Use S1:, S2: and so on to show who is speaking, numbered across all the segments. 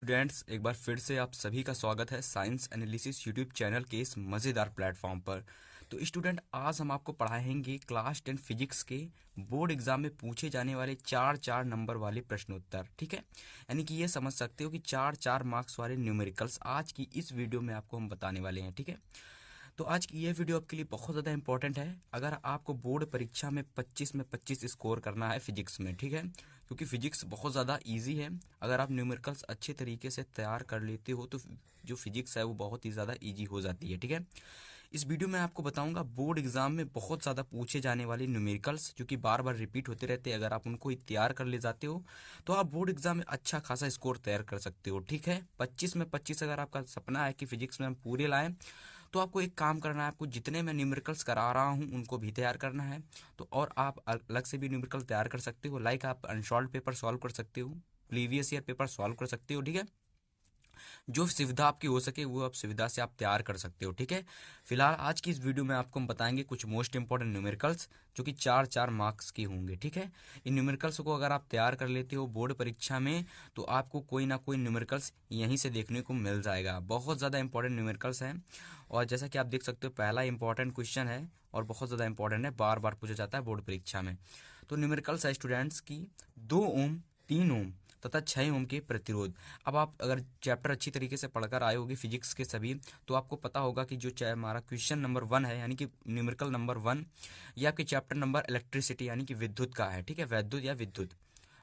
S1: Students, एक बार फिर से आप सभी का स्वागत है साइंस एनालिसिस यूट्यूब चैनल के इस मज़ेदार प्लेटफॉर्म पर। तो स्टूडेंट, आज हम आपको पढ़ाएंगे क्लास 10 फिजिक्स के बोर्ड एग्जाम में पूछे जाने वाले चार चार नंबर वाले प्रश्नोत्तर। ठीक है, यानी कि ये समझ सकते हो कि चार चार मार्क्स वाले न्यूमेरिकल्स आज की इस वीडियो में आपको हम बताने वाले हैं। ठीक है, तो आज की ये वीडियो आपके लिए बहुत ज़्यादा इंपॉर्टेंट है अगर आपको बोर्ड परीक्षा में 25 में 25 स्कोर करना है फिजिक्स में। ठीक है, क्योंकि फिजिक्स बहुत ज़्यादा इजी है। अगर आप न्यूमेरिकल्स अच्छे तरीके से तैयार कर लेते हो तो जो फिजिक्स है वो बहुत ही ज़्यादा इजी हो जाती है। ठीक है, इस वीडियो में आपको बताऊंगा बोर्ड एग्जाम में बहुत ज़्यादा पूछे जाने वाले न्यूमेरिकल्स जो कि बार बार रिपीट होते रहते हैं। अगर आप उनको तैयार कर ले जाते हो तो आप बोर्ड एग्जाम में अच्छा खासा स्कोर तैयार कर सकते हो। ठीक है, 25 में 25 अगर आपका सपना है कि फिजिक्स में हम पूरे लाएं तो आपको एक काम करना है। आपको जितने मैं न्यूमेरिकल्स करा रहा हूँ उनको भी तैयार करना है। तो और आप अलग से भी न्यूमेरिकल तैयार कर सकते हो, लाइक आप अनसॉल्व पेपर सॉल्व कर सकते हो, प्रीवियस ईयर पेपर सॉल्व कर सकते हो। ठीक है, जो सुविधा आपकी हो सके वो आप सुविधा से आप तैयार कर सकते हो। ठीक है, फिलहाल आज की इस वीडियो में आपको हम बताएंगे कुछ मोस्ट इंपॉर्टेंट न्यूमेरिकल्स जो कि चार चार मार्क्स के होंगे। ठीक है, इन न्यूमेरिकल्स को अगर आप तैयार कर लेते हो बोर्ड परीक्षा में तो आपको कोई ना कोई न्यूमेरिकल्स यहीं से देखने को मिल जाएगा। बहुत ज़्यादा इंपॉर्टेंट न्यूमेरिकल्स हैं और जैसा कि आप देख सकते हो पहला इंपॉर्टेंट क्वेश्चन है और बहुत ज़्यादा इंपॉर्टेंट है, बार बार पूछा जाता है बोर्ड परीक्षा में। तो न्यूमेरिकल्स है स्टूडेंट्स की 2 ओम, 3 ओम तथा 6 ओम के प्रतिरोध। अब आप अगर चैप्टर अच्छी तरीके से पढ़कर आए होगे फिजिक्स के सभी, तो आपको पता होगा कि जो हमारा क्वेश्चन नंबर 1 है यानी कि न्यूमेरिकल नंबर 1 ये आपके चैप्टर नंबर इलेक्ट्रिसिटी यानी कि विद्युत का है। ठीक है, वैद्युत या विद्युत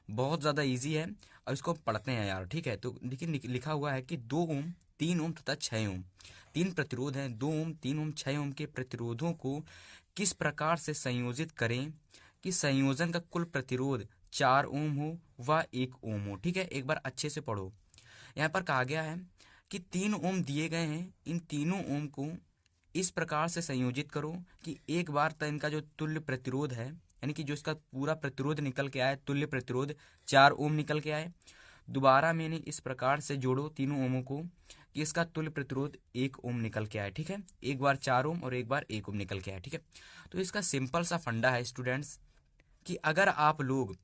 S1: बहुत ज़्यादा इजी है। अब इसको पढ़ते हैं यार। ठीक है, तो देखिए लिखा हुआ है कि 2 ओम, 3 ओम तथा 6 ओम तीन प्रतिरोध हैं। 2 ओम, 3 ओम, 6 ओम के प्रतिरोधों को किस प्रकार से संयोजित करें कि संयोजन का कुल प्रतिरोध 4 ओम हो व 1 ओम हो। ठीक है, एक बार अच्छे से पढ़ो। यहाँ पर कहा गया है कि 3 ओम दिए गए हैं, इन तीनों ओम को इस प्रकार से संयोजित करो कि एक बार तो इनका जो तुल्य प्रतिरोध है यानी कि जो इसका पूरा प्रतिरोध निकल के आए, तुल्य प्रतिरोध 4 ओम निकल के आए। दोबारा मैंने इस प्रकार से जोड़ो तीनों ओमों को कि इसका तुल्य प्रतिरोध 1 ओम निकल के आए। ठीक है, एक बार 4 ओम और एक बार 1 ओम निकल के आए। ठीक है, तो इसका सिंपल सा फंडा है स्टूडेंट्स कि अगर आप लोग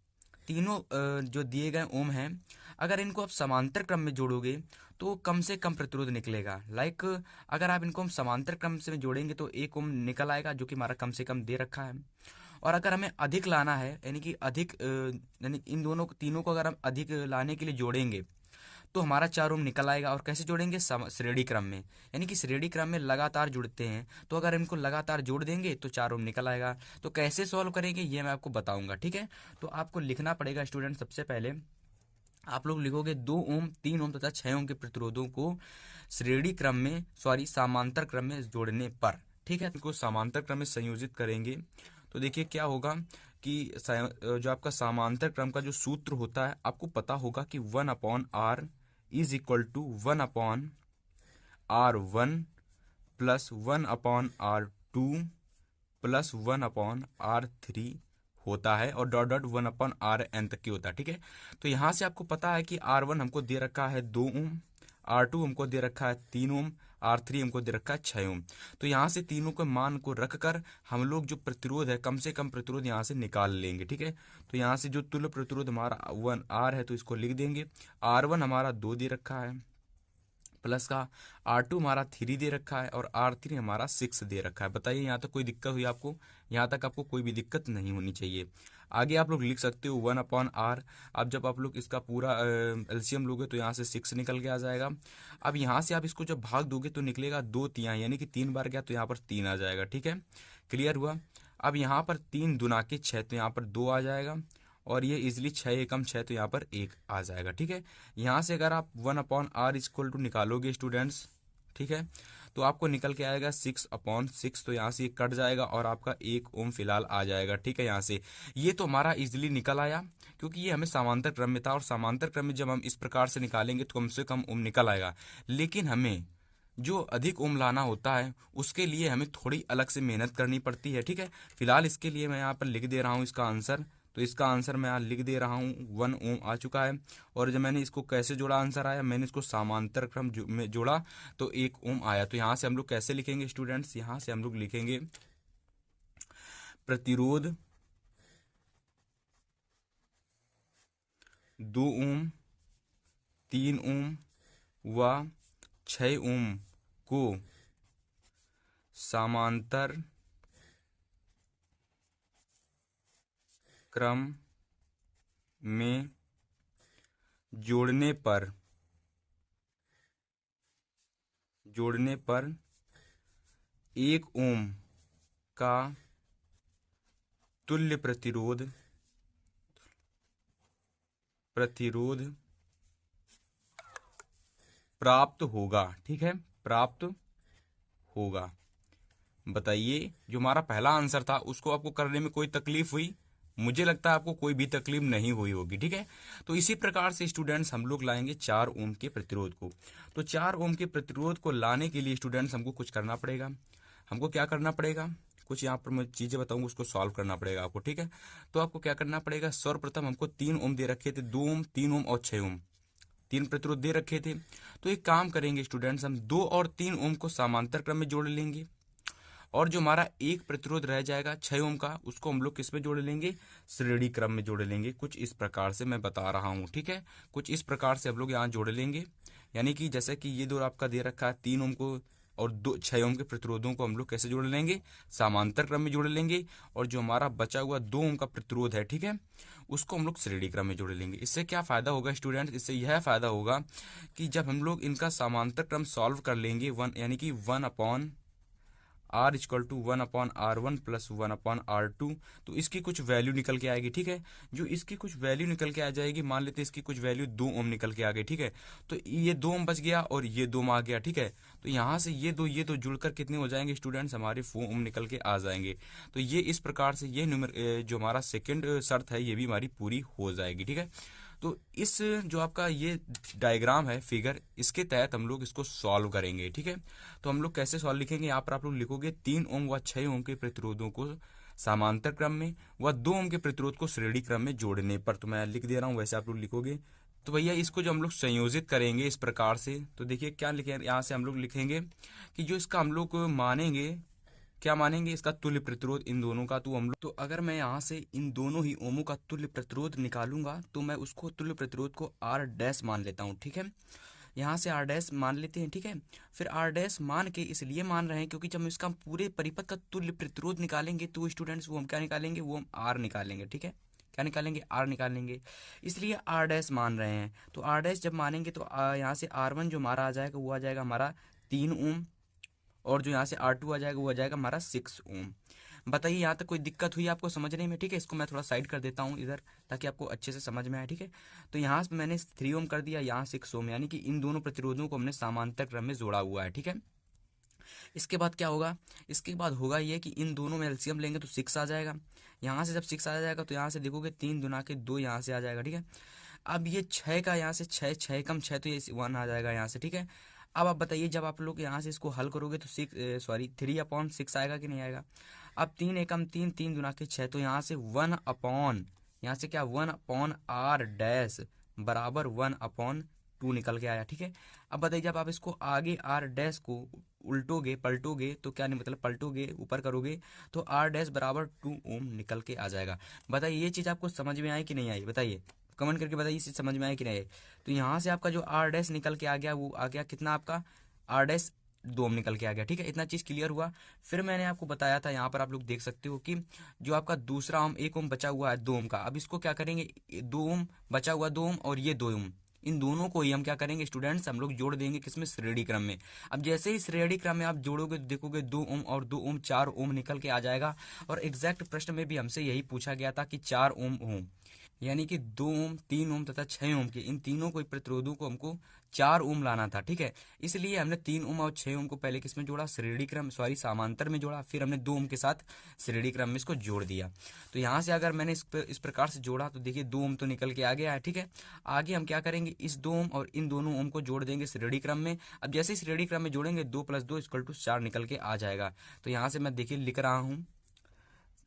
S1: तीनों जो दिए गए ओम हैं अगर इनको आप समांतर क्रम में जोड़ोगे तो कम से कम प्रतिरोध निकलेगा। लाइक अगर आप इनको हम समांतर क्रम से जोड़ेंगे तो 1 ओम निकल आएगा जो कि हमारा कम से कम दे रखा है। और अगर हमें अधिक लाना है यानी कि अधिक यानी इन दोनों तीनों को अगर हम अधिक लाने के लिए जोड़ेंगे तो हमारा 4 ओम निकल आएगा। और कैसे जोड़ेंगे? श्रेणी क्रम में, यानी कि श्रेणी क्रम में लगातार जुड़ते हैं तो अगर इनको लगातार जोड़ देंगे तो 4 ओम निकल आएगा। तो कैसे सॉल्व करेंगे ये मैं आपको बताऊंगा। ठीक है, तो आपको लिखना पड़ेगा स्टूडेंट। सबसे पहले आप लोग लिखोगे 2 ओम, 3 ओम तथा 6 ओम के प्रतिरोधों को श्रेणी क्रम में समांतर क्रम में जोड़ने पर। ठीक है, इनको समांतर क्रम में संयोजित करेंगे तो देखिए क्या होगा कि जो आपका समांतर क्रम का जो सूत्र होता है आपको पता होगा कि 1/r is equal to 1/r1 plus 1/r2 plus 1/r3 होता है और डॉट डॉट 1/rn तक की होता है। ठीक है, तो यहाँ से आपको पता है कि R1 हमको दे रखा है 2 ओम, R2 हमको दे रखा है 3 ओम, R3 हमको दे रखा है 6 ओम। तो यहाँ से तीनों के मान को रख कर हम लोग जो प्रतिरोध है कम से कम प्रतिरोध यहाँ से निकाल लेंगे। ठीक है, तो यहाँ से जो तुल्य प्रतिरोध हमारा 1R है तो इसको लिख देंगे। R1 हमारा 2 दे रखा है प्लस का R2 हमारा 3 दे रखा है और R3 हमारा 6 दे रखा है। बताइए यहाँ तक कोई दिक्कत हुई आपको? यहाँ तक आपको कोई भी दिक्कत नहीं होनी चाहिए। आगे आप लोग लिख सकते हो 1/r। अब जब आप लोग इसका पूरा एलसीएम लोगे तो यहाँ से 6 निकल के आ जाएगा। अब यहाँ से आप इसको जब भाग दोगे तो निकलेगा 2 तिहाई, यानी कि 3 बार गया तो यहाँ पर 3 आ जाएगा। ठीक है, क्लियर हुआ? अब यहाँ पर 3 दूना के 6 तो यहाँ पर 2 आ जाएगा और ये इजिली 6 एकम 6 तो यहाँ पर 1 आ जाएगा। ठीक है, यहाँ से अगर आप 1/r इक्वल टू निकालोगे स्टूडेंट्स, ठीक है, तो आपको निकल के आएगा 6/6। तो यहाँ से ये कट जाएगा और आपका 1 ओम फिलहाल आ जाएगा। ठीक है, यहाँ से ये तो हमारा इजिली निकल आया क्योंकि ये हमें समांतर क्रम में था और समांतर क्रम में जब हम इस प्रकार से निकालेंगे तो कम से कम ओम निकल आएगा। लेकिन हमें जो अधिक ओम लाना होता है उसके लिए हमें थोड़ी अलग से मेहनत करनी पड़ती है। ठीक है, फिलहाल इसके लिए मैं यहाँ पर लिख दे रहा हूँ इसका आंसर। तो इसका आंसर मैं यहाँ लिख दे रहा हूँ 1 ओम आ चुका है। और जब मैंने इसको कैसे जोड़ा आंसर आया, मैंने इसको समांतर क्रम में जोड़ा तो 1 ओम आया। तो यहाँ से हम लोग कैसे लिखेंगे स्टूडेंट्स? यहाँ से हम लोग लिखेंगे प्रतिरोध 2 ओम, 3 ओम व 6 ओम को समांतर क्रम में जोड़ने पर 1 ओम का तुल्य प्रतिरोध प्राप्त होगा। ठीक है, प्राप्त होगा। बताइए, जो हमारा पहला आंसर था उसको आपको करने में कोई तकलीफ हुई? मुझे लगता है आपको कोई भी तकलीफ नहीं हुई होगी। ठीक है, तो इसी प्रकार से स्टूडेंट्स हम लोग लाएंगे 4 ओम के प्रतिरोध को। तो 4 ओम के प्रतिरोध को लाने के लिए स्टूडेंट्स हमको कुछ करना पड़ेगा। हमको क्या करना पड़ेगा? कुछ यहाँ पर मैं चीजें बताऊंगा, उसको सॉल्व करना पड़ेगा आपको। ठीक है, तो आपको क्या करना पड़ेगा? सर्वप्रथम हमको 3 ओम दे रखे थे, 2 ओम, 3 ओम और 6 ओम, 3 प्रतिरोध दे रखे थे। तो एक काम करेंगे स्टूडेंट्स, हम 2 और 3 ओम को समांतर क्रम में जोड़ लेंगे, और जो हमारा एक प्रतिरोध रह जाएगा 6 ओम का, उसको हम लोग किस में जोड़ लेंगे? श्रेणी क्रम में जोड़ लेंगे। कुछ इस प्रकार से मैं बता रहा हूँ। ठीक है, कुछ इस प्रकार से हम लोग यहाँ जोड़ लेंगे। यानी कि जैसे कि ये दो आपका दे रखा है 3 ओम को, और 6 ओम के प्रतिरोधों को हम लोग कैसे जोड़ लेंगे? समांतर क्रम में जोड़ लेंगे। और जो हमारा बचा हुआ 2 ओम का प्रतिरोध है, ठीक है, उसको हम लोग श्रेणी क्रम में जोड़ लेंगे। इससे क्या फायदा होगा स्टूडेंट? इससे यह फायदा होगा कि जब हम लोग इनका समांतर क्रम सॉल्व कर लेंगे, वन यानी कि 1 are equal to 1/R1 plus 1/R2, तो इसकी कुछ वैल्यू निकल के आएगी। ठीक है, जो इसकी कुछ वैल्यू निकल के आ जाएगी, मान लेते हैं इसकी कुछ वैल्यू 2 ओम निकल के आ गई। ठीक है, तो ये 2 ओम बच गया और ये 2 ओम आ गया। ठीक है, तो यहाँ से ये दो जुड़कर कितने हो जाएंगे स्टूडेंट्स? हमारे 4 ओम निकल के आ जाएंगे। तो ये इस प्रकार से ये जो हमारा सेकेंड शर्त है, ये भी हमारी पूरी हो जाएगी। ठीक है, तो इस जो आपका ये डायग्राम है, फिगर, इसके तहत हम लोग इसको सॉल्व करेंगे। ठीक है, तो हम लोग कैसे सॉल्व लिखेंगे? यहाँ पर आप लोग लिखोगे 3 ओम व 6 ओम के प्रतिरोधों को समांतर क्रम में व 2 ओम के प्रतिरोध को श्रेणी क्रम में जोड़ने पर। तो मैं लिख दे रहा हूँ, वैसे आप लोग लिखोगे। तो भैया इसको जो हम लोग संयोजित करेंगे इस प्रकार से, तो देखिए क्या लिखेंगे, यहाँ से हम लोग लिखेंगे कि जो इसका हम लोग मानेंगे, क्या मानेंगे? इसका तुल्य प्रतिरोध इन दोनों का। तो हम लोग, तो अगर मैं यहाँ से इन दोनों ही ओमों का तुल्य प्रतिरोध निकालूंगा, तो मैं उसको तुल्य प्रतिरोध को आर डैश मान लेता हूँ। ठीक है, यहाँ से आर डैश मान लेते हैं। ठीक है, फिर आर डैश मान के इसलिए मान रहे हैं क्योंकि जब हम इसका पूरे परिपथ का तुल्य प्रतिरोध निकालेंगे, तो स्टूडेंट्स वो हम क्या निकालेंगे? वो हम आर निकालेंगे। ठीक है, क्या निकालेंगे? आर निकालेंगे। इसलिए आर डैश मान रहे हैं। तो आर डैश जब मानेंगे तो यहाँ से R1 जो हमारा आ जाएगा, वो आ जाएगा हमारा 3 ओम, और जो यहाँ से R2 आ जाएगा, वो आ जाएगा हमारा 6 ओम। बताइए, यहाँ तक कोई दिक्कत हुई आपको समझने में? ठीक है, इसको मैं थोड़ा साइड कर देता हूँ इधर, ताकि आपको अच्छे से समझ में आए। ठीक है, तो यहाँ से मैंने 3 ओम कर दिया, यहाँ 6 ओम, यानी कि इन दोनों प्रतिरोधों को हमने समांतर क्रम में जोड़ा हुआ है। ठीक है, इसके बाद क्या होगा? इसके बाद होगा ये कि इन दोनों में एलसीएम लेंगे तो 6 आ जाएगा। यहाँ से जब 6 आ जाएगा, तो यहाँ से देखोगे 3 दुना के 2 यहाँ से आ जाएगा। ठीक है, अब ये 6 का यहाँ से 6, 6 कम 6, तो ये 1 आ जाएगा यहाँ से। ठीक है, अब आप बताइए, जब आप लोग यहाँ से इसको हल करोगे तो 3/6 आएगा कि नहीं आएगा? अब 3 एकम 3, 3 दुना के 6, तो यहाँ से 1/, यहाँ से क्या, 1/R डैश बराबर 1/2 निकल के आया। ठीक है, अब बताइए, जब आप इसको आगे आर डैश को उल्टोगे, पलटोगे, तो क्या नहीं, मतलब पलटोगे, ऊपर करोगे, तो आर डैश बराबर 2 ओम निकल के आ जाएगा। बताइए, ये चीज़ आपको समझ में आई कि नहीं आई? बताइए, कमेंट करके बताइए, इसे समझ में आया कि नहीं आई? तो यहाँ से आपका जो आर डैश निकल के आ गया, वो आ गया कितना आपका? आर डैश 2 ओम निकल के आ गया। ठीक है, इतना चीज़ क्लियर हुआ। फिर मैंने आपको बताया था, यहाँ पर आप लोग देख सकते हो कि जो आपका दूसरा ओम, 1 ओम बचा हुआ है 2 ओम का, अब इसको क्या करेंगे? 2 ओम बचा हुआ, 2 ओम और ये 2 ओम, इन दोनों को ही हम क्या करेंगे स्टूडेंट्स? हम लोग जोड़ देंगे किसमें? श्रेणी क्रम में। अब जैसे ही श्रेणी क्रम में आप जोड़ोगे, तो देखोगे 2 ओम और 2 ओम 4 ओम निकल के आ जाएगा। और एग्जैक्ट प्रश्न में भी हमसे यही पूछा गया था कि 4 ओम हो, यानी कि 2 ओम, 3 ओम तथा 6 ओम के, इन तीनों को प्रतिरोधों को हमको 4 ओम लाना था। ठीक है, इसलिए हमने 3 ओम और 6 ओम को पहले किसमें जोड़ा? श्रेणी क्रम, सॉरी समांतर में जोड़ा। फिर हमने 2 ओम के साथ श्रेणी क्रम में इसको जोड़ दिया। तो यहाँ से अगर मैंने इस प्रकार से जोड़ा, तो देखिए 2 ओम तो निकल के आ गया है। ठीक है, आगे हम क्या करेंगे? इस 2 ओम और इन दोनों ओम को जोड़ देंगे श्रेणी क्रम में। अब जैसे ही श्रेणी क्रम में जोड़ेंगे, 2 + 2 = 4 निकल के आ जाएगा। तो यहाँ से मैं देखिए लिख रहा हूँ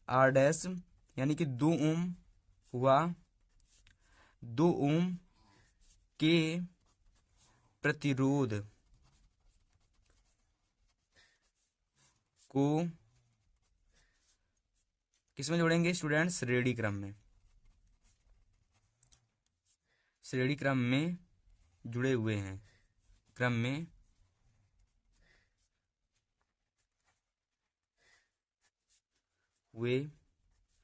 S1: आर डैश, यानी कि 2 ओम हुआ, 2 ओम के प्रतिरोध को किसमें जोड़ेंगे स्टूडेंट्स? श्रेणी क्रम में। श्रेणी क्रम में जुड़े हुए हैं। क्रम में हुए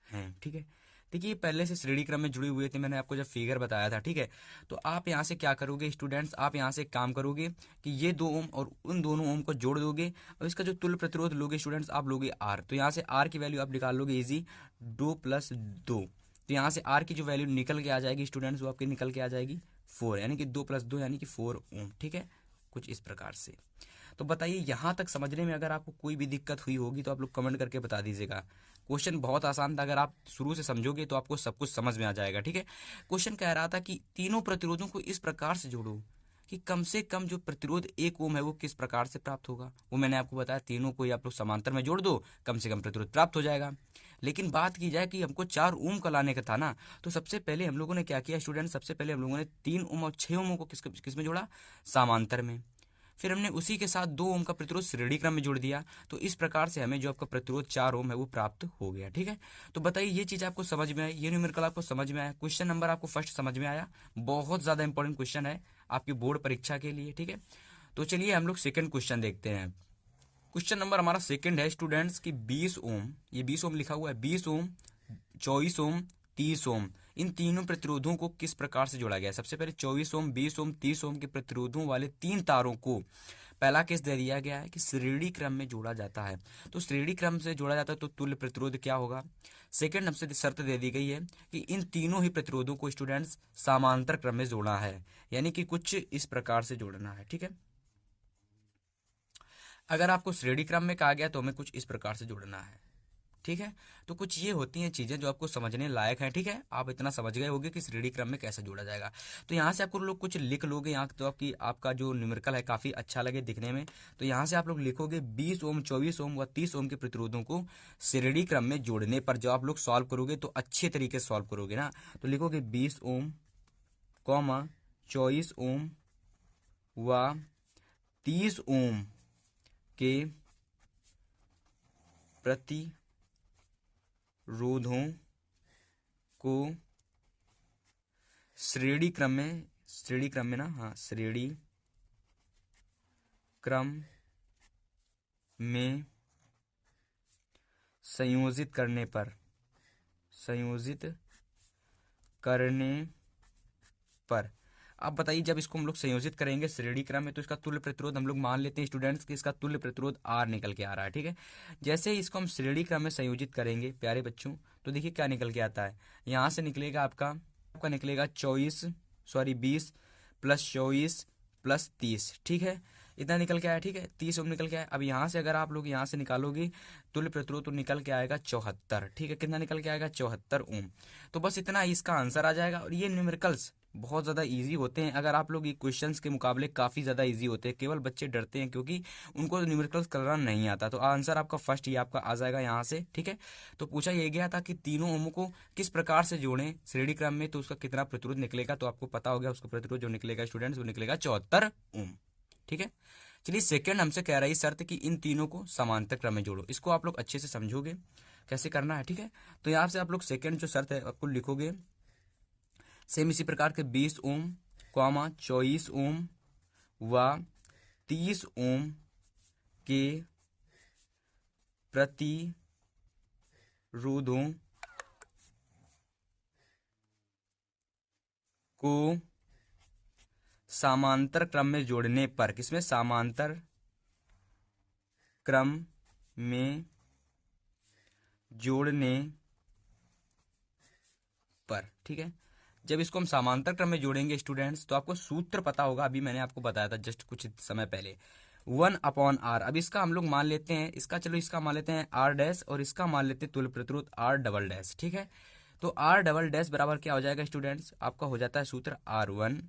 S1: हैं। ठीक है, देखिए पहले से श्रेणी क्रम में जुड़े हुए थे, मैंने आपको जब फिगर बताया था। ठीक है, तो आप यहाँ से क्या करोगे स्टूडेंट्स, आप यहाँ से एक काम करोगे कि ये 2 ओम और उन दोनों ओम को जोड़ दोगे और इसका जो तुल्य प्रतिरोध लोगे स्टूडेंट्स, आप लोगे आर। तो यहाँ से आर की वैल्यू आप निकाल लोगे इजी, 2+2। तो यहाँ से आर की जो वैल्यू निकल के आ जाएगी स्टूडेंट्स, वो आपकी निकल के आ जाएगी 4, यानी कि 2+2 यानी कि 4 ओम। ठीक है, कुछ इस प्रकार से। तो बताइए यहाँ तक समझने में अगर आपको कोई भी दिक्कत हुई होगी तो आप लोग कमेंट करके बता दीजिएगा। क्वेश्चन बहुत आसान था, अगर आप शुरू से समझोगे तो आपको सब कुछ समझ में आ जाएगा। ठीक है, क्वेश्चन कह रहा था कि तीनों प्रतिरोधों को इस प्रकार से जोड़ो कि कम से कम जो प्रतिरोध 1 ओम है वो किस प्रकार से प्राप्त होगा। वो मैंने आपको बताया, तीनों को ही आप लोग समांतर में जोड़ दो, कम से कम प्रतिरोध प्राप्त हो जाएगा। लेकिन बात की जाए कि हमको 4 ओम का लाने का था ना, तो सबसे पहले हम लोगों ने क्या किया स्टूडेंट, सबसे पहले हम लोगों ने 3 ओम और 6 ओमों को किस में जोड़ा, समांतर में। फिर हमने उसी के साथ 2 ओम का प्रतिरोध श्रेणी क्रम में जोड़ दिया, तो इस प्रकार से हमें जो आपका प्रतिरोध 4 ओम है वो प्राप्त हो गया। ठीक है, तो बताइए ये चीज आपको समझ में आई, ये न्यूमेरिकल आपको समझ में आया, क्वेश्चन नंबर आपको फर्स्ट समझ में आया। बहुत ज्यादा इंपॉर्टेंट क्वेश्चन है आपकी बोर्ड परीक्षा के लिए। ठीक है, तो चलिए हम लोग सेकंड क्वेश्चन देखते हैं। क्वेश्चन नंबर हमारा सेकंड है स्टूडेंट्स की 20 ओम, ये 20 ओम लिखा हुआ है, 20 ओम, 24 ओम, 30 ओम, इन तीनों प्रतिरोधों को किस प्रकार से जोड़ा गया है। सबसे पहले 24 ओम, 20 ओम, 30 ओम के प्रतिरोधों वाले 3 तारों को पहला केस दे दिया गया है कि श्रेणी क्रम में जोड़ा जाता है। तो श्रेणी क्रम से जोड़ा जाता है तो तुल्य प्रतिरोध क्या होगा। सेकंड हमसे शर्त दे दी गई है कि इन तीनों ही प्रतिरोधों को स्टूडेंट्स समांतर क्रम में जोड़ना है, यानी कि कुछ इस प्रकार से जोड़ना है। ठीक है, अगर आपको श्रेणी क्रम में कहा गया तो हमें कुछ इस प्रकार से जोड़ना है। ठीक है, तो कुछ ये होती हैं चीजें जो आपको समझने लायक हैं। ठीक है, आप इतना समझ गए होंगे कि श्रेणी क्रम में कैसे जोड़ा जाएगा। तो यहाँ से आपको लोग कुछ लिख लोगे, यहाँ तो आपका जो न्यूमेरिकल है काफी अच्छा लगे दिखने में। तो यहाँ से आप लोग लिखोगे 20 ओम, 24 ओम व 30 ओम के प्रतिरोधों को श्रेणी क्रम में जोड़ने पर जो आप लोग सॉल्व करोगे तो अच्छे तरीके से सॉल्व करोगे ना। तो लिखोगे 20 ओम, 24 ओम व 30 ओम के प्रतिरोधों को श्रेणी क्रम में ना, हाँ, श्रेणी क्रम में संयोजित करने पर अब बताइए, जब इसको हम लोग संयोजित करेंगे श्रेणी क्रम में तो इसका तुल्य प्रतिरोध हम लोग मान लेते हैं स्टूडेंट्स कि इसका तुल्य प्रतिरोध R निकल के आ रहा है। ठीक है, जैसे ही इसको हम श्रेणी क्रम में संयोजित करेंगे प्यारे बच्चों, तो देखिए क्या निकल के आता है। यहाँ से निकलेगा आपका निकलेगा 20 प्लस 24 प्लस 30। ठीक है, इतना निकल के आया। ठीक है, 30 ओम निकल के आया। अब यहाँ से अगर आप लोग यहाँ से निकालोगे तुल्य प्रतिरोध तो निकल के आएगा 74। ठीक है, कितना निकल के आएगा, 74 ओम। तो बस इतना इसका आंसर आ जाएगा। और ये न्यूमेरिकल्स बहुत ज़्यादा इजी होते हैं, अगर आप लोग ये क्वेश्चंस के मुकाबले काफ़ी ज़्यादा इजी होते हैं, केवल बच्चे डरते हैं क्योंकि उनको न्यूमेरिकल्स करना नहीं आता। तो आंसर आपका फर्स्ट ही आपका आ जाएगा यहाँ से। ठीक है, तो पूछा ये गया था कि तीनों ओमों को किस प्रकार से जोड़ें श्रेणी क्रम में, तो उसका कितना प्रतिरोध निकलेगा, तो आपको पता हो गया उसका प्रतिरोध जो निकलेगा स्टूडेंट्स वो निकलेगा 74 ओम। ठीक है, चलिए सेकंड हमसे कह रही शर्त कि इन तीनों को समांतर क्रम में जोड़ो। इसको आप लोग अच्छे से समझोगे कैसे करना है। ठीक है, तो यहाँ से आप लोग सेकंड जो शर्त है आपको लिखोगे सेम इसी प्रकार के 20 ओम, 24 ओम व 30 ओम के प्रतिरोधों को समांतर क्रम में जोड़ने पर, किसमें, समांतर क्रम में जोड़ने पर। ठीक है, जब इसको हम समांतर क्रम में जोड़ेंगे स्टूडेंट्स तो आपको सूत्र पता होगा, अभी मैंने आपको बताया था जस्ट कुछ समय पहले, 1/r। अब इसका हम लोग मान लेते हैं, इसका मान लेते हैं r डैश और इसका मान लेते हैं तुल्य प्रतिरोध r डबल डैश। ठीक है, तो r डबल डैश बराबर क्या हो जाएगा स्टूडेंट्स, आपका हो जाता है सूत्र R1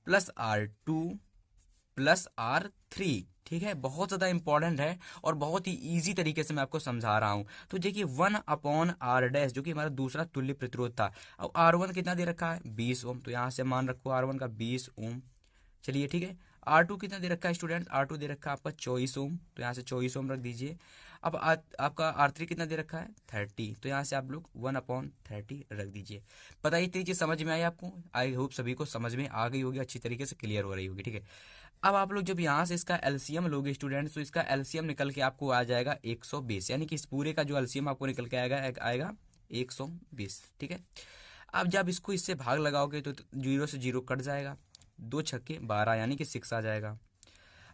S1: plus R2 plus R3। ठीक है, बहुत ज्यादा इंपॉर्टेंट है और बहुत ही इजी तरीके से मैं आपको समझा रहा हूं। तो देखिए 1/r डैश जो कि हमारा दूसरा तुल्य प्रतिरोध था। अब R1 कितना दे रखा है, 20 ओम, तो यहां से मान रखो R1 का 20 ओम। चलिए ठीक है, R2 कितना दे रखा है स्टूडेंट, R2 दे रखा है आपका 24 ओम, तो यहाँ से 24 ओम रख दीजिए। अब आपका R3 कितना दे रखा है, 30, तो यहाँ से आप लोग 1/30 रख दीजिए। पता ही चीज समझ में आई आपको, आई होप सभी को समझ में आ गई होगी, अच्छी तरीके से क्लियर हो रही होगी। ठीक है, अब आप लोग जब यहाँ से इसका एलसीएम लोगे स्टूडेंट्स, तो इसका एलसीएम निकल के आपको आ जाएगा 120, यानी कि इस पूरे का जो एलसीएम आपको निकल के आएगा 120। ठीक है। अब जब इसको इससे भाग लगाओगे तो जीरो से जीरो कट जाएगा, 2 छक्के 12 यानी कि 6 आ जाएगा।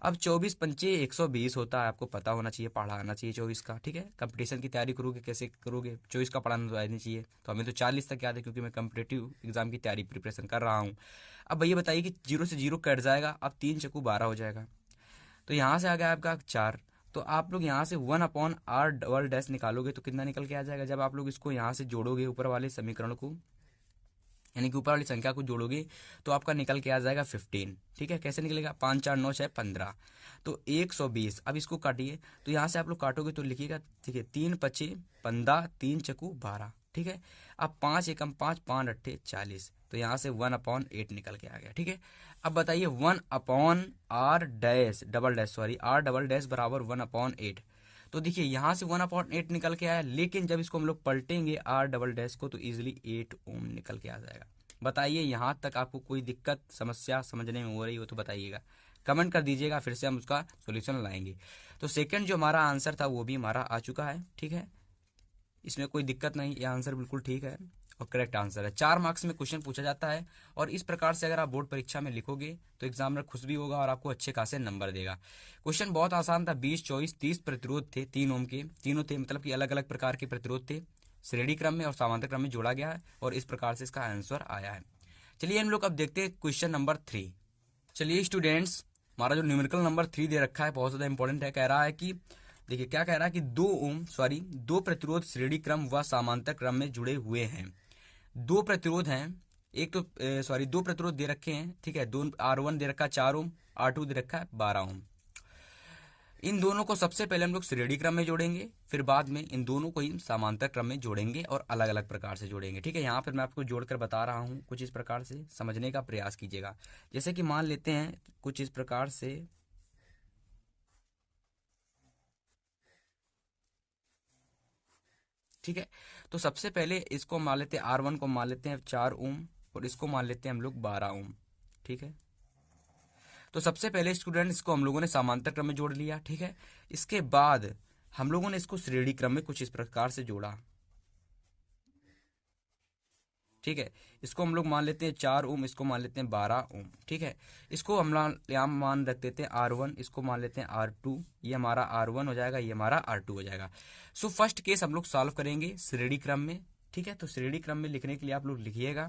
S1: अब 24 पंचे 120 होता है, आपको पता होना चाहिए, पढ़ा आना चाहिए 24 का। ठीक है, कंपटीशन की तैयारी करोगे कैसे करोगे, 24 का पढ़ाना तो आना चाहिए। तो हमें तो 40 तक याद है, क्योंकि मैं कम्पिटेटिव एग्जाम की तैयारी प्रिपरेशन कर रहा हूँ। अब भैया बताइए कि जीरो से जीरो कट जाएगा, अब 3 चक्कू 12 हो जाएगा। तो यहाँ से आ गया आपका 4। तो आप लोग यहाँ से 1/r डबल डैश निकालोगे तो कितना निकल के आ जाएगा, जब आप लोग इसको यहाँ से जोड़ोगे ऊपर वाले समीकरण को, यानी कि ऊपर वाली संख्या को जोड़ोगे, तो आपका निकल के आ जाएगा 15। ठीक है, कैसे निकलेगा, 5 4 9 6 15, तो 120। अब इसको काटिए, तो यहाँ से आप लोग काटोगे तो लिखिएगा, ठीक है, 3 5 15, 3 चक्कू 12। ठीक है, अब 5 एकम 5, 5 8 40, तो यहाँ से 1/8 निकल के आ गया। ठीक है, अब बताइए 1/r डबल डैश बराबर 1/8। तो देखिए यहाँ से 1/8 निकल के आया, लेकिन जब इसको हम लोग पलटेंगे आर डबल डैश को, तो इजिली 8 ओम निकल के आ जाएगा। बताइए यहाँ तक आपको कोई दिक्कत समस्या समझने में हो रही हो तो बताइएगा, कमेंट कर दीजिएगा, फिर से हम उसका सोल्यूशन लाएंगे। तो सेकंड जो हमारा आंसर था वो भी हमारा आ चुका है। ठीक है, इसमें कोई दिक्कत नहीं, ये आंसर बिल्कुल ठीक है और करेक्ट आंसर है। 4 मार्क्स में क्वेश्चन पूछा जाता है, और इस प्रकार से अगर आप बोर्ड परीक्षा में लिखोगे तो एग्जामिनर खुश भी होगा और आपको अच्छे खासे नंबर देगा। क्वेश्चन बहुत आसान था, 20 24 30 प्रतिरोध थे, 3 ओम के, तीनों थे, मतलब कि अलग अलग प्रकार के प्रतिरोध थे, श्रेणी क्रम में और समांतर क्रम में जोड़ा गया है, और इस प्रकार से इसका आंसर आया है। चलिए हम लोग अब देखते हैं क्वेश्चन नंबर 3। चलिए स्टूडेंट्स, हमारा जो न्यूमेरिकल नंबर 3 दे रखा है बहुत ज़्यादा इंपॉर्टेंट है। कह रहा है कि, देखिए क्या कह रहा है कि 2 प्रतिरोध श्रेणी क्रम व समांतर क्रम में जुड़े हुए हैं। 2 प्रतिरोध हैं, एक तो 2 प्रतिरोध दे रखे हैं। ठीक है, 2 R1 दे रखा है 4 ओम, R2 दे रखा है 12 ओम। इन दोनों को सबसे पहले हम लोग श्रेणी क्रम में जोड़ेंगे, फिर बाद में इन दोनों को ही समांतर क्रम में जोड़ेंगे और अलग अलग प्रकार से जोड़ेंगे। ठीक है, यहाँ पर मैं आपको जोड़कर बता रहा हूँ, कुछ इस प्रकार से समझने का प्रयास कीजिएगा। जैसे कि मान लेते हैं कुछ इस प्रकार से, ठीक है, तो सबसे पहले इसको मान लेते हैं, R1 को मान लेते हैं 4 ओम, और इसको मान लेते हैं हम लोग 12 ओम। ठीक है, तो सबसे पहले स्टूडेंट इसको हम लोगों ने समांतर क्रम में जोड़ लिया। ठीक है, इसके बाद हम लोगों ने इसको श्रेणी क्रम में कुछ इस प्रकार से जोड़ा। ठीक है, इसको हम लोग मान लेते हैं 4 ओम, इसको मान लेते हैं 12 ओम। ठीक है, इसको हम यहाँ मान रख देते हैं R1, इसको मान लेते हैं R2, ये हमारा R1 हो जाएगा, ये हमारा R2 हो जाएगा। सो फर्स्ट केस हम लोग सॉल्व करेंगे श्रेणी क्रम में। ठीक है, तो श्रेणी क्रम में लिखने के लिए आप लोग लिखिएगा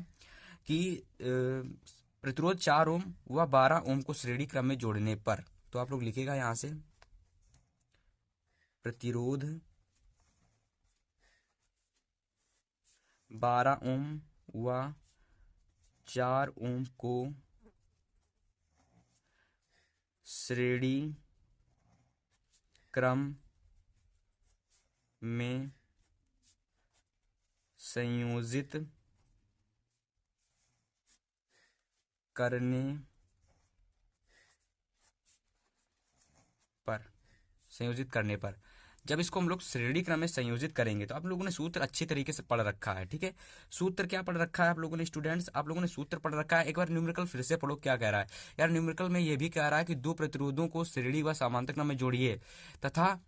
S1: कि प्रतिरोध 4 ओम व 12 ओम को श्रेणी क्रम में जोड़ने पर, तो आप लोग लिखिएगा यहाँ से, प्रतिरोध 12 ओम व 4 ओम को श्रेणी क्रम में संयोजित करने पर, जब इसको हम लोग श्रेणी क्रम में संयोजित करेंगे, तो आप लोगों ने सूत्र अच्छी तरीके से पढ़ रखा है। ठीक है, सूत्र क्या पढ़ रखा है आप लोगों ने स्टूडेंट्स, आप लोगों ने सूत्र पढ़ रखा है। एक बार न्यूमेरिकल फिर से पढ़ो, क्या कह रहा है यार, न्यूमेरिकल में ये भी कह रहा है कि 2 प्रतिरोधों को श्रेणी व समांतर क्रम में जोड़िए तथा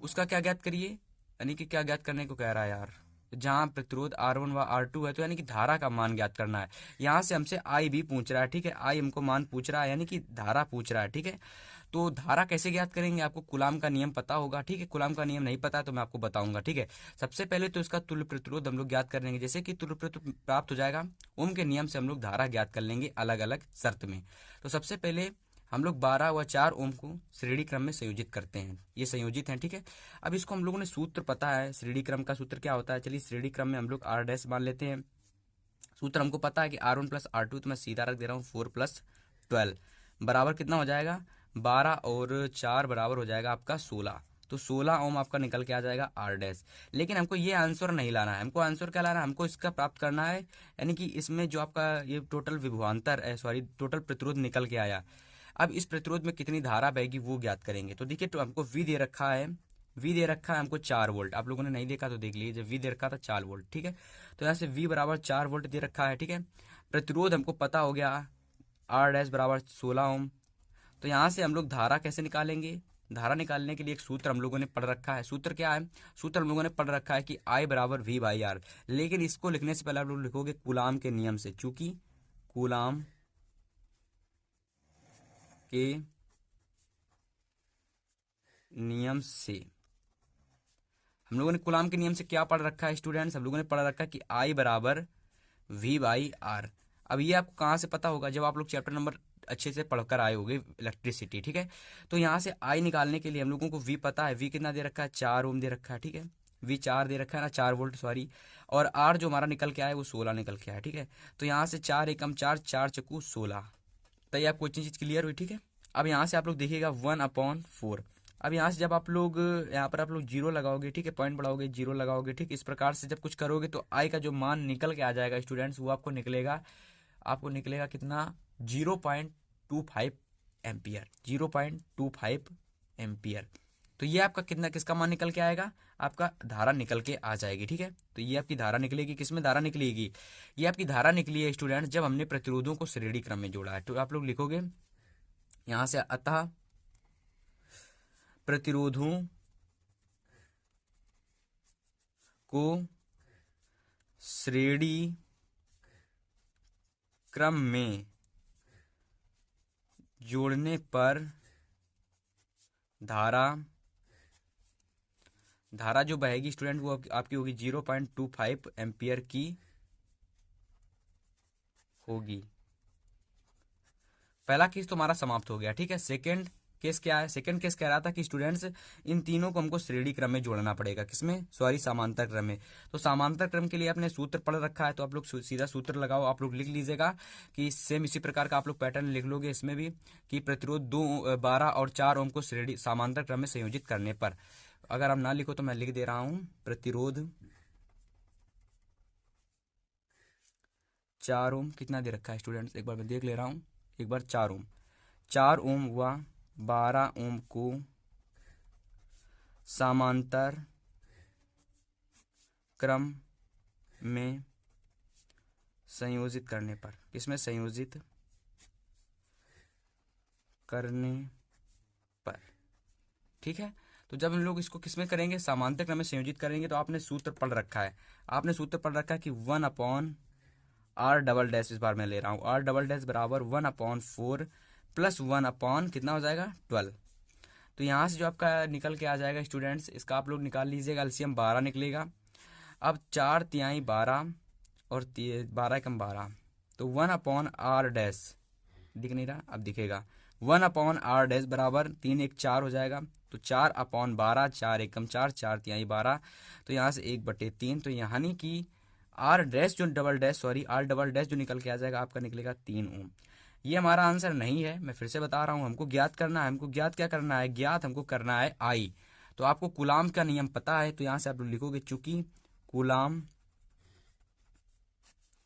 S1: उसका क्या ज्ञात करिए, यानी कि क्या ज्ञात करने को कह रहा है यार, जहां प्रतिरोध R1 व R2 है, तो यानी कि धारा का मान ज्ञात करना है। यहाँ से हमसे I भी पूछ रहा है। ठीक है, I हमको मान पूछ रहा है, यानी कि धारा पूछ रहा है। ठीक है, तो धारा कैसे ज्ञात करेंगे, आपको कूलाम का नियम पता होगा। ठीक है, कूलाम का नियम नहीं पता है तो मैं आपको बताऊंगा। ठीक है, सबसे पहले तो इसका तुल्य प्रतिरोध हम लोग ज्ञात कर लेंगे, जैसे कि तुल्य प्रतिरोध प्राप्त हो जाएगा, ओम के नियम से हम लोग धारा ज्ञात कर लेंगे अलग अलग शर्त में। तो सबसे पहले हम लोग 12 व 4 ओम को श्रेणी क्रम में संयोजित करते हैं, ये संयोजित हैं। ठीक है, अब इसको हम लोगों ने सूत्र पता है, श्रेणी क्रम का सूत्र क्या होता है, चलिए श्रेणी क्रम में हम लोग R डैश मान लेते हैं। सूत्र हमको पता है कि R1 + R2, तो मैं सीधा रख दे रहा हूँ 4 + 12 बराबर कितना हो जाएगा, 12 और 4 बराबर हो जाएगा आपका 16। तो 16 ओम आपका निकल के आ जाएगा R डैश। लेकिन हमको ये आंसर नहीं लाना है, हमको आंसर क्या लाना है, हमको इसका प्राप्त करना है, यानी कि इसमें जो आपका ये टोटल विभवांतर टोटल प्रतिरोध निकल के आया, अब इस प्रतिरोध में कितनी धारा बहेगी वो ज्ञात करेंगे। तो देखिए, तो हमको V दे रखा है, V दे रखा है हमको 4 वोल्ट, आप लोगों ने नहीं देखा तो देख लीजिए, जब V दे रखा था 4 वोल्ट। ठीक है, तो यहाँ से V बराबर 4 वोल्ट दे रखा है। ठीक है, प्रतिरोध हमको पता हो गया R डैश बराबर 16 ओम, तो यहाँ से हम लोग धारा कैसे निकालेंगे? धारा निकालने के लिए एक सूत्र हम लोगों ने पढ़ रखा है। सूत्र क्या है? सूत्र हम लोगों ने पढ़ रखा है कि I बराबर V बाई आर। लेकिन इसको लिखने से पहले आप लोग लिखोगे कूलाम के नियम से, चूंकि कूलाम के नियम से हम लोगों ने कूलाम के नियम से क्या पढ़ रखा है स्टूडेंट्स? हम लोगों ने पढ़ रखा है कि I बराबर V बाई आर। अब ये आपको कहाँ से पता होगा? जब आप लोग चैप्टर नंबर अच्छे से पढ़कर आए होंगे इलेक्ट्रिसिटी, ठीक है। तो यहाँ से I निकालने के लिए हम लोगों को V पता है। V कितना दे रखा है? 4 ओम दे रखा है, ठीक है। V 4 दे रखा है ना, 4 वोल्ट सॉरी। और R जो हमारा निकल के आया वो 16 निकल के आया, ठीक है। तो यहाँ से 4 एकम 4, 4 चक्कू 16। तो ये आपको चीज़ क्लियर हुई, ठीक है। अब यहाँ से आप लोग देखिएगा 1/4। अब यहाँ से जब आप लोग यहाँ पर आप लोग जीरो लगाओगे, ठीक है, पॉइंट बढ़ाओगे, जीरो लगाओगे, ठीक, इस प्रकार से जब कुछ करोगे तो आई का जो मान निकल के आ जाएगा स्टूडेंट्स, वो आपको निकलेगा कितना? 0.25 एम्पियर। 0.25 एम्पियर। तो ये आपका किसका मान निकल के आएगा? आपका धारा निकल के आ जाएगी, ठीक है। तो ये आपकी धारा निकलेगी। किसमें धारा निकलेगी? ये आपकी धारा निकली है स्टूडेंट जब हमने प्रतिरोधों को श्रेणी क्रम में जोड़ा है। तो आप लोग लिखोगे यहाँ से, अतः प्रतिरोधों को श्रेणी क्रम में जोड़ने पर धारा जो बहेगी स्टूडेंट वो आपकी होगी 0.25 एम्पियर की होगी। पहला केस तो हमारा समाप्त हो गया, ठीक है। सेकंड केस क्या है? सेकंड केस कह रहा था कि स्टूडेंट्स इन तीनों को हमको श्रेणी क्रम में जोड़ना पड़ेगा। किसमें? सॉरी, समांतर क्रम में। तो समांतर क्रम के लिए आपने सूत्र पढ़ रखा है, तो आप लोग सीधा सूत्र लगाओ। आप लोग लिख लीजिएगा कि सेम इसी प्रकार का आप लोग पैटर्न लिख लोगे इसमें भी, कि प्रतिरोध 12 और 4 ओम को श्रेणी समांतर क्रम में संयोजित करने पर। अगर आप ना लिखो तो मैं लिख दे रहा हूं, प्रतिरोध 4 ओम कितना दे रखा है स्टूडेंट्स? एक बार मैं देख ले रहा हूं एक बार। 4 ओम हुआ 12 ओम को समांतर क्रम में संयोजित करने पर। किसमें? संयोजित करने पर, ठीक है। तो जब हम लोग इसको किसमें करेंगे? समांतर क्रम में संयोजित करेंगे। तो आपने सूत्र पढ़ रखा है, कि 1/r डबल डैश, इस बार मैं ले रहा हूँ r डबल डैश बराबर 1/4 प्लस 1/ कितना हो जाएगा? 12। तो यहाँ से जो आपका निकल के आ जाएगा स्टूडेंट्स, इसका आप लोग निकाल लीजिएगा, एलसीएम 12 निकलेगा। अब 4×3 12 और 12×12, तो 1/r डैश दिख नहीं रहा, अब दिखेगा। 1/r डैश बराबर 3 1 4 हो जाएगा। तो 4/12, 4 एकम 4, 4×3 12। तो यहाँ से 1/3। तो यानी कि r डैश जो double dash sorry r double dash जो निकल के आ जाएगा आपका निकलेगा 3 ओम। ये हमारा आंसर नहीं है, मैं फिर से बता रहा हूँ। हमको ज्ञात करना है, हमको ज्ञात क्या करना है? ज्ञात हमको करना है I। तो आपको कूलाम का नियम पता है, तो यहाँ से आप लोग लिखोगे, चूंकि कूलाम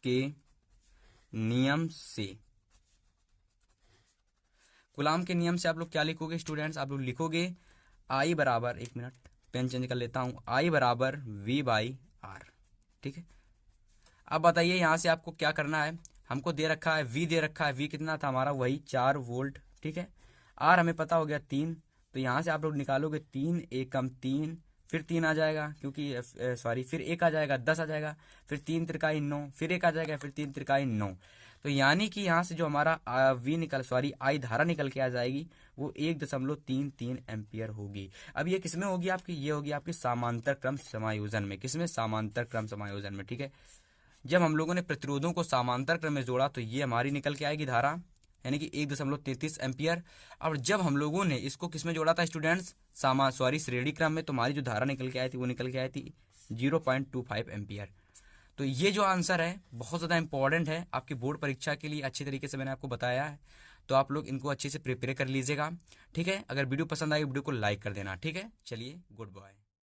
S1: के नियम से आप लोग क्या लिखोगे स्टूडेंट्स? आप लोग लिखोगे I बराबर, एक मिनट पेन चेंज कर लेता हूँ, I बराबर V बाई आर, ठीक है। अब बताइए यहाँ से आपको क्या करना है? हमको दे रखा है V, दे रखा है V कितना था हमारा? वही 4 वोल्ट, ठीक है। R हमें पता हो गया 3। तो यहाँ से आप लोग निकालोगे 3 एकम 3, फिर 3 आ जाएगा, क्योंकि सॉरी फिर 1 आ जाएगा, 10 आ जाएगा, फिर 3 त्रिकाई 9, फिर 1 आ जाएगा, फिर 3 त्रिकाई 9। तो यानी कि यहाँ से जो हमारा I धारा निकल के आ जाएगी वो 1.33 एम्पियर होगी। अब ये किसमें होगी आपकी? ये होगी आपकी समांतर क्रम समायोजन में। किसमें? समांतर क्रम समायोजन में, ठीक है। जब हम लोगों ने प्रतिरोधों को समांतर क्रम में जोड़ा तो ये हमारी निकल के आएगी धारा, यानी कि 1.33 एम्पियर। और जब हम लोगों ने इसको किसमें जोड़ा था स्टूडेंट्स? श्रेणी क्रम में, तो हमारी जो धारा निकल के आई थी वो निकल के आई थी 0.25 एम्पियर। तो ये जो आंसर है बहुत ज़्यादा इंपॉर्टेंट है आपकी बोर्ड परीक्षा के लिए। अच्छी तरीके से मैंने आपको बताया है, तो आप लोग इनको अच्छे से प्रिपेयर कर लीजिएगा, ठीक है। अगर वीडियो पसंद आई वीडियो को लाइक कर देना, ठीक है। चलिए, गुड बाय।